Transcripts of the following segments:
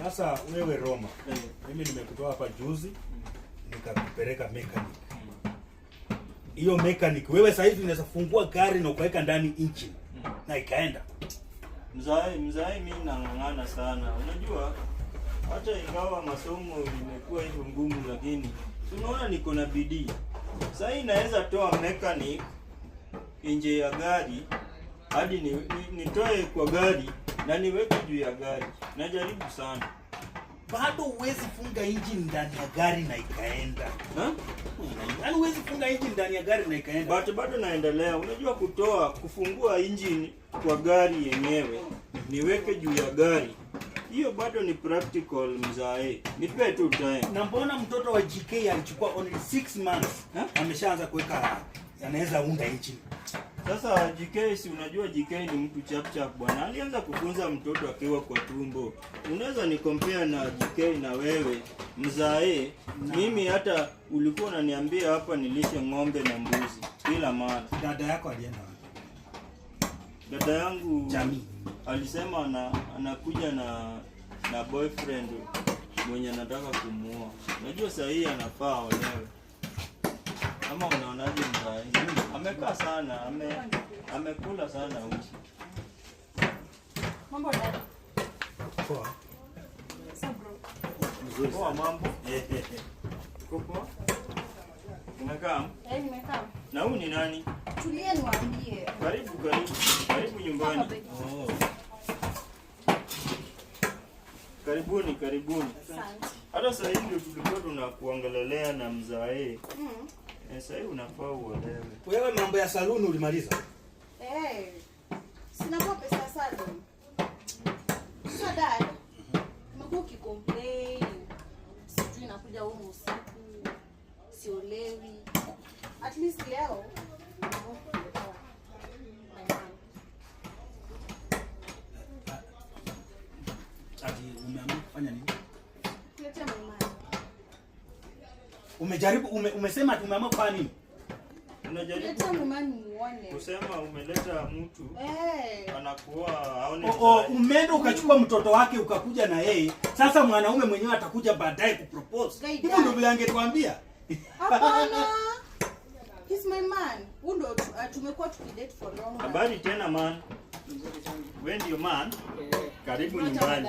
Sasa wewe Roma, mimi nimekutoa hapa juzi nikakupeleka mechanic. Hiyo mechanic wewe sasa hivi unaweza fungua gari na ukaweka ndani engine na ikaenda. Mzai mimi nang'ang'ana sana. Unajua hata ingawa masomo imekuwa hivyo ngumu, lakini tunaona niko na bidii. Sasa hii naweza toa mechanic nje ya gari hadi nitoe kwa gari na niweke juu ya gari. Najaribu sana. Bado huwezi funga engine ndani ya gari na ikaenda. Yaani huwezi funga engine ndani ya gari na ikaenda. Bado naendelea. Unajua kufungua engine kwa gari yenyewe niweke juu ya gari. Hiyo bado ni practical mzae. Nipe tu time. Na mbona mtoto wa GK alichukua only 6 months ameshaanza kuweka, anaweza unda engine. Sasa GK, si unajua GK ni mtu chap bwana. Alianza kufunza mtoto akiwa kwa tumbo. Unaweza ni compare na GK na wewe mzae. Mimi hata ulikuwa unaniambia hapa nilishe ng'ombe na mbuzi kila mara. Dada yako alienda wapi? Dada yangu Jamii alisema anakuja na boyfriend mwenye anataka kumuoa. Unajua sasa hii anafaa olewe. Ama unaonaje mzae? Amekaa sana, amekula sana uchi. Mambo dada. poa. Sabro. Mzuri. Poa mambo. Poa. Umekaa? Nimekaa. Na huyu ni nani? Tulie niwaambie. Karibu nyumbani. Oh. Karibuni. Asante. Hata sasa hivi tulikuwa tunakuangalia na mzae. Sasa hivi unafaa uolewe. Wewe mambo ya saluni ulimaliza? Sina kwa pesa saluni. Sasa dada. Umekuwa ukicomplain. Sijui nakuja huko usiku. Siolewi. At least leo. Ati umeamua kufanya nini? Kuleta mama. Umejaribu umesema ati umeamua kufanya nini? Unajaribu Kuleta mama muone. kusema umeleta mtu anakuwa aone. Umeenda ukachukua mtoto wake ukakuja na yeye. Sasa mwanaume mwenyewe atakuja baadaye kupropose. Hivyo ndio vile angetuambia. Hapana. He's my man. Undo tumekuwa tukidate for long. Habari tena man. Wewe ndio man. Karibu nyumbani.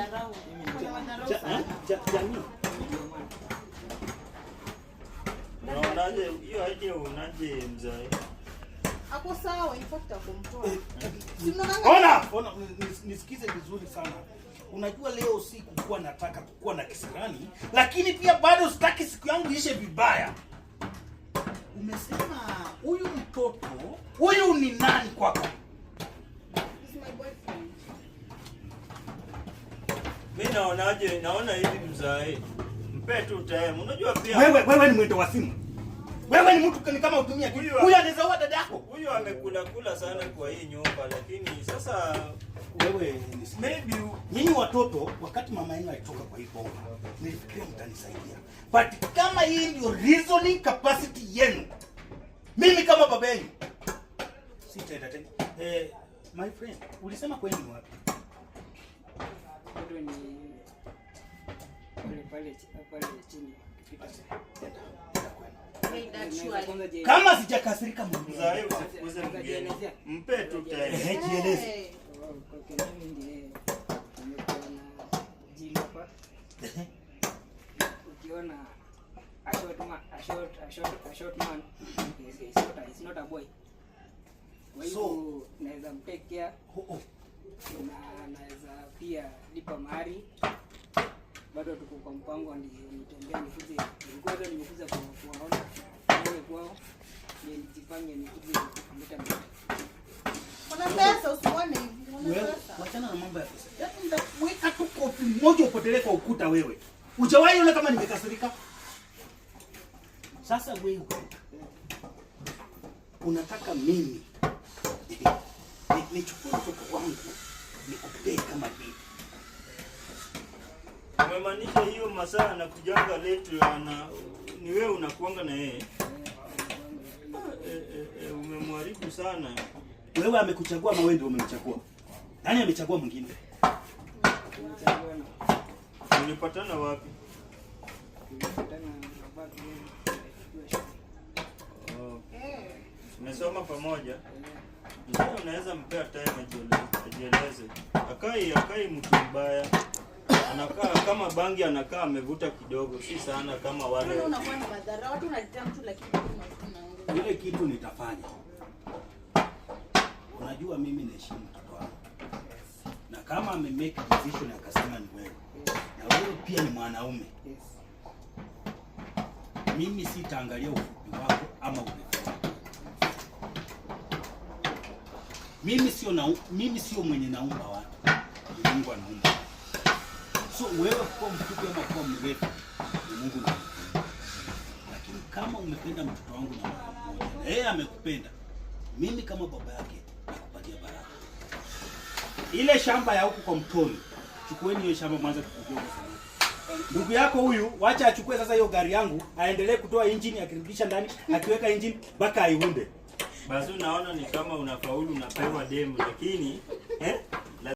Jamii. Unaonaje hiyo idea unaje mzae? Ako sawa, in fact akomtoa. Ona, nisikize vizuri sana. Unajua leo siku kuwa nataka kuwa na kisirani, lakini pia bado sitaki siku yangu ishe vibaya. Umesema huyu mtoto, huyu ni nani kwako? He's my boyfriend. Mimi naona hivi mzae. Mpe tu time. Unajua pia Wewe ni mwendo wa simu. Wewe ni mtu kama utumia kitu. Huyu anaweza uwa dada yako. Huyu amekula sana kwa hii nyumba, lakini sasa wewe maybe nyinyi watoto wakati mama yenu alitoka kwa hii bomba, nilifikiria mtanisaidia. But kama hii ndio reasoning capacity yenu, mimi kama baba yenu sitaenda tena. My friend, ulisema kwenu ni wapi? Bado ni pale chini. Kama sijakasirika mzae usikuze mgeni. Mpe tu time. Jieleze. Kwa mimi ndiye nimekuwa na jina hapa. Ukiona a short man is not a boy. So naweza mtake care. Na naweza pia lipa mahari. Bado tuko kwa mpango nitembea nikuje. Nilikuwa leo nimekuja kuwaona wale kwao. Nijipange nikuje kuleta mtu. Kuna pesa usione hivi. Wewe wachana na mambo ya pesa. Weka tu kofi moja upotelee kwa ukuta wewe. Hujawahi ona kama nimekasirika? Sasa wewe unataka mimi nichukue mtoto wangu nikupee kama bibi. Umemaanisha hiyo masaa na kujanga letu ni wewe unakuanga na yeye? Umemharibu sana. Wewe amekuchagua ama wewe ndio umemchagua? Nani amechagua mwingine? Ulipatana wapi? Tulipatana baba yetu. Oh. Tumesoma pamoja. Sasa unaweza mpea time ajieleze. Akai mtu mbaya. Anakaa kama bangi, anakaa amevuta kidogo, si sana kama wale. Wewe unakuwa ni madhara. Watu wanalitia mtu lakini unaongea. Ile kitu nitafanya. Unajua mimi naheshimu mtoto wangu. Na kama ame make decision akasema ni wewe. Na wewe pia ni mwanaume. Yes. Mimi sitaangalia ufupi wako ama urefu wako. Mimi sio mwenye naumba watu. Ni Mungu anaumba. So wewe kwa mfupi ama kwa mrefu ni Mungu anaumba. Lakini kama umependa mtoto wangu na mmoja, yeye amekupenda. Mimi kama baba yake nakupatia baraka. Ile shamba ya huku kwa mtoni, chukueni hiyo shamba mwanzo tukujue kwa sababu. Ndugu yako huyu, wacha achukue sasa hiyo gari yangu, aendelee kutoa engine akirudisha ndani, akiweka engine mpaka aiunde. Basi unaona ni kama unafaulu unapewa demu, lakini